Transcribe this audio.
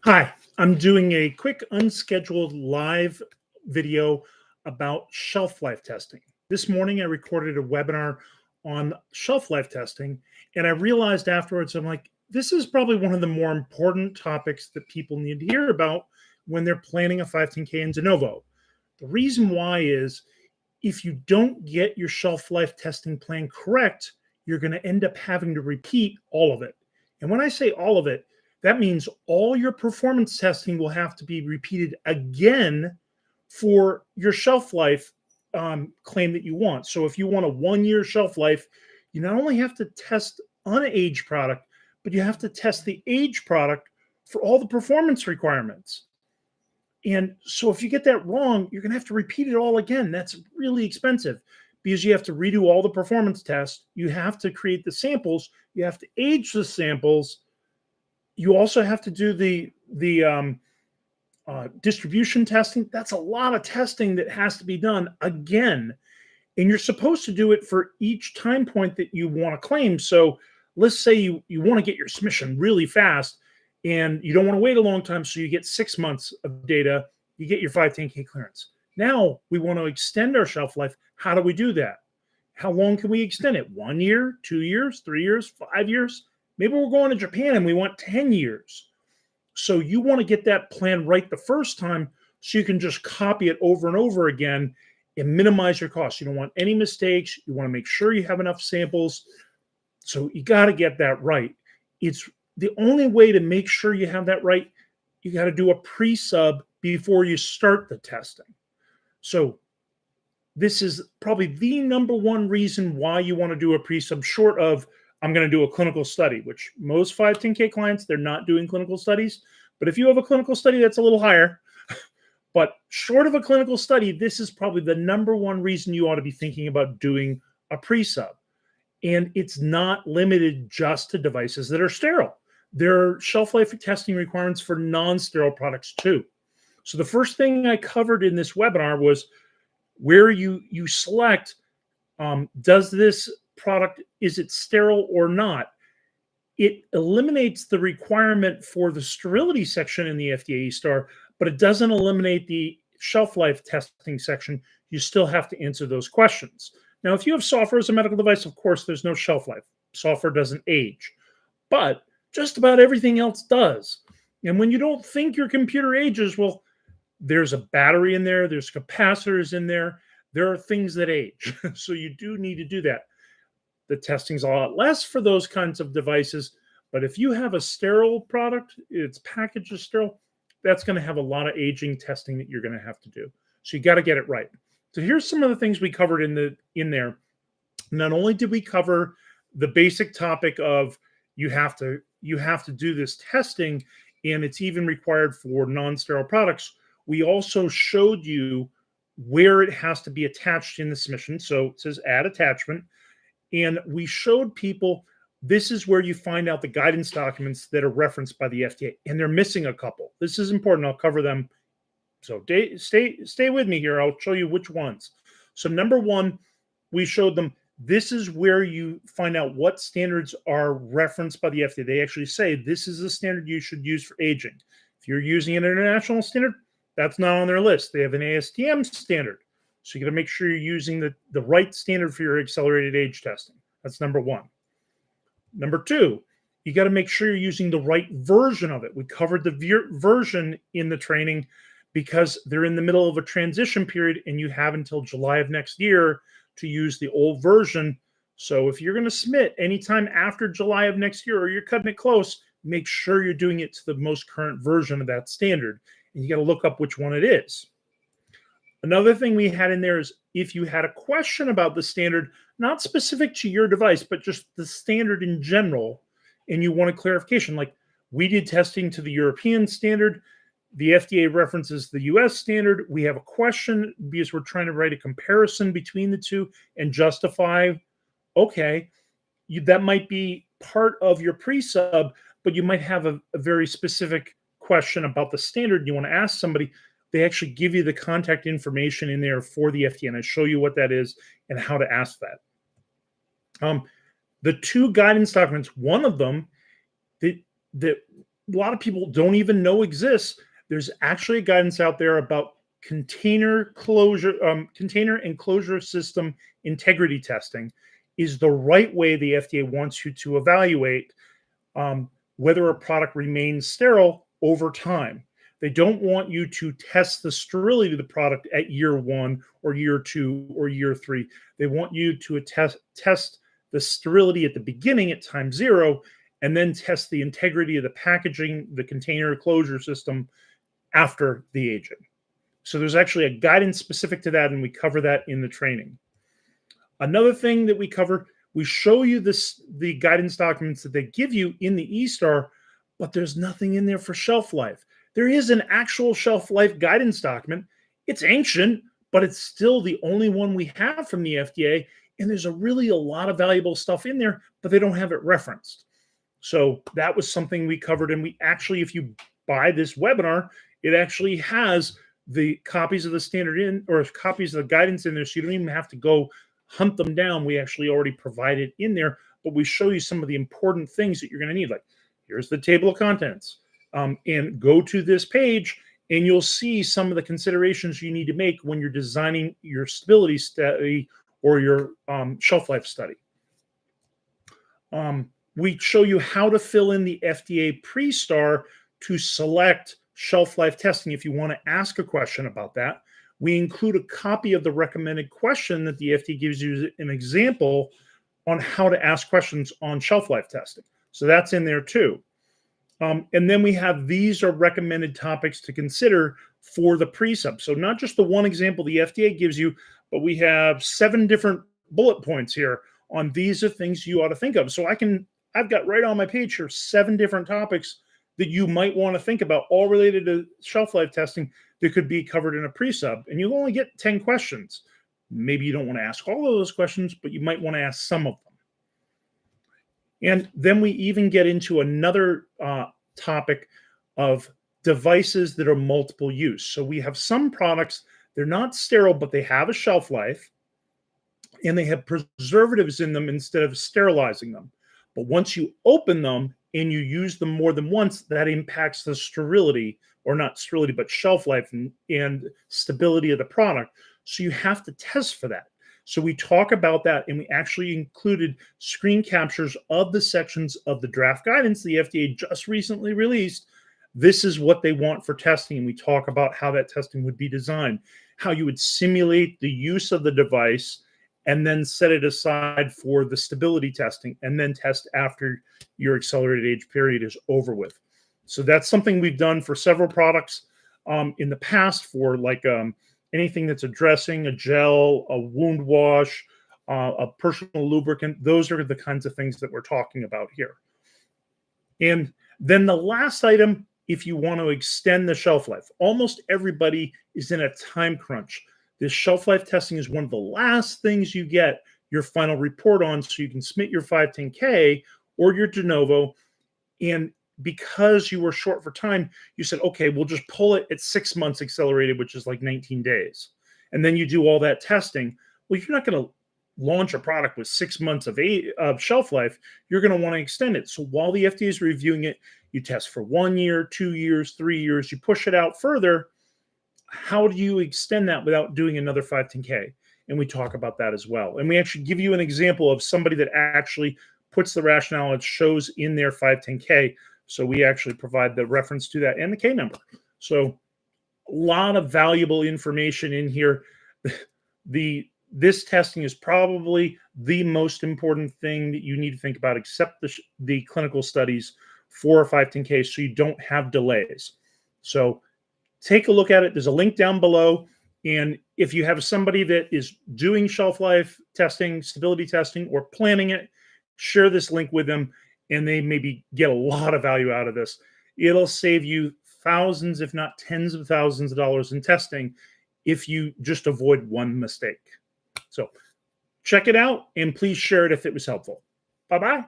Hi, I'm doing a quick unscheduled live video about shelf life testing. This morning, I recorded a webinar on shelf life testing, and I realized afterwards, I'm like, this is probably one of the more important topics that people need to hear about when they're planning a 510K in de novo. The reason why is if you don't get your shelf life testing plan correct, you're going to end up having to repeat all of it. And when I say all of it, that means all your performance testing will have to be repeated again for your shelf life claim that you want. So if you want a 1 year shelf life, you not only have to test unaged product, but you have to test the aged product for all the performance requirements. And so if you get that wrong, you're going to have to repeat it all again. That's really expensive because you have to redo all the performance tests. You have to create the samples. You have to age the samples. You also have to do the distribution testing. That's a lot of testing that has to be done again. And you're supposed to do it for each time point that you want to claim. So let's say you want to get your submission really fast and you don't want to wait a long time. So you get 6 months of data, you get your 510K clearance. Now we want to extend our shelf life. How do we do that? How long can we extend it? 1 year, 2 years, 3 years, 5 years? Maybe we're going to Japan and we want 10 years. So you want to get that plan right the first time so you can just copy it over and over again and minimize your costs. You don't want any mistakes. You want to make sure you have enough samples. So you got to get that right. It's the only way to make sure you have that right. You got to do a pre-sub before you start the testing. So this is probably the number one reason why you want to do a pre-sub, short of I'm going to do a clinical study, which most 510K clients, they're not doing clinical studies. But if you have a clinical study, that's a little higher. But short of a clinical study, this is probably the number one reason you ought to be thinking about doing a pre-sub. And it's not limited just to devices that are sterile. There are shelf life testing requirements for non-sterile products too. So the first thing I covered in this webinar was where you select, does this product, is it sterile or not? It eliminates the requirement for the sterility section in the FDA eSTAR, but it doesn't eliminate the shelf life testing section. You still have to answer those questions. Now, if you have software as a medical device, of course, there's no shelf life. Software doesn't age, but just about everything else does. And when you don't think your computer ages, well, there's a battery in there, there's capacitors in there, there are things that age. So you do need to do that. The testing's a lot less for those kinds of devices, but if you have a sterile product, it's packaged as sterile, that's going to have a lot of aging testing that you're going to have to do. So you got to get it right. So here's some of the things we covered in there. Not only did we cover the basic topic of you have to do this testing, and it's even required for non-sterile products, we also showed you where it has to be attached in the submission. So it says add attachment. And we showed people this is where you find out the guidance documents that are referenced by the FDA, and they're missing a couple. This is important. I'll cover them. So stay with me here. I'll show you which ones. So number one, we showed them this is where you find out what standards are referenced by the FDA. They actually say this is the standard you should use for aging. If you're using an international standard, that's not on their list. They have an ASTM standard. So you got to make sure you're using the right standard for your accelerated age testing. That's number one. Number two, you got to make sure you're using the right version of it. We covered the version in the training because they're in the middle of a transition period and you have until July of next year to use the old version. So if you're going to submit anytime after July of next year or you're cutting it close, make sure you're doing it to the most current version of that standard. And you got to look up which one it is. Another thing we had in there is if you had a question about the standard, not specific to your device, but just the standard in general, and you want a clarification, like we did testing to the European standard, the FDA references the US standard, we have a question because we're trying to write a comparison between the two and justify, okay, that might be part of your pre-sub, but you might have a very specific question about the standard you want to ask somebody. They actually give you the contact information in there for the FDA, and I show you what that is and how to ask that. The two guidance documents, one of them that a lot of people don't even know exists. There's actually a guidance out there about container and closure system integrity testing is the right way the FDA wants you to evaluate whether a product remains sterile over time. They don't want you to test the sterility of the product at year 1 or year 2 or year 3. They want you to test the sterility at the beginning at time 0, and then test the integrity of the packaging, the container closure system after the aging. So there's actually a guidance specific to that, and we cover that in the training. Another thing that we cover, we show you the guidance documents that they give you in the eSTAR, but there's nothing in there for shelf life. There is an actual shelf life guidance document. It's ancient, but it's still the only one we have from the FDA, and there's a lot of valuable stuff in there, but they don't have it referenced. So that was something we covered, and we actually, if you buy this webinar, it actually has the copies of the standard in, or copies of the guidance in there, so you don't even have to go hunt them down. We actually already provide it in there, but we show you some of the important things that you're going to need. Like, here's the table of contents, and go to this page, and you'll see some of the considerations you need to make when you're designing your stability study or your shelf life study. We show you how to fill in the FDA pre-STAR to select shelf life testing if you want to ask a question about that. We include a copy of the recommended question that the FDA gives you an example on how to ask questions on shelf life testing. So that's in there too. And then we have, these are recommended topics to consider for the pre-sub. So not just the one example the FDA gives you, but we have 7 different bullet points here on these are things you ought to think of. So I've got right on my page here 7 different topics that you might want to think about, all related to shelf life testing, that could be covered in a pre-sub. And you'll only get 10 questions. Maybe you don't want to ask all of those questions, but you might want to ask some of them. And then we even get into another topic of devices that are multiple use. So we have some products, they're not sterile, but they have a shelf life, and they have preservatives in them instead of sterilizing them. But once you open them and you use them more than once, that impacts the sterility, or not sterility, but shelf life and stability of the product. So you have to test for that. So we talk about that, and we actually included screen captures of the sections of the draft guidance the FDA just recently released. This is what they want for testing. And we talk about how that testing would be designed, how you would simulate the use of the device and then set it aside for the stability testing, and then test after your accelerated age period is over with. So that's something we've done for several products in the past, for like anything that's a dressing, a gel, a wound wash, a personal lubricant. Those are the kinds of things that we're talking about here. And then the last item, if you want to extend the shelf life, almost everybody is in a time crunch. This shelf life testing is one of the last things you get your final report on, so you can submit your 510K or your de novo. And because you were short for time, you said, okay, we'll just pull it at 6 months accelerated, which is like 19 days. And then you do all that testing. Well, you're not going to launch a product with 6 months of shelf life. You're going to want to extend it. So while the FDA is reviewing it, you test for 1 year, 2 years, 3 years, you push it out further. How do you extend that without doing another 510K? And we talk about that as well. And we actually give you an example of somebody that actually puts the rationale it shows in their 510K. So we actually provide the reference to that and the K number. So a lot of valuable information in here. This testing is probably the most important thing that you need to think about, except the clinical studies for a 510K, so you don't have delays. So take a look at it. There's a link down below. And if you have somebody that is doing shelf life testing, stability testing, or planning it, share this link with them, and they maybe get a lot of value out of this. It'll save you thousands, if not tens of thousands of dollars in testing if you just avoid one mistake. So check it out, and please share it if it was helpful. Bye-bye.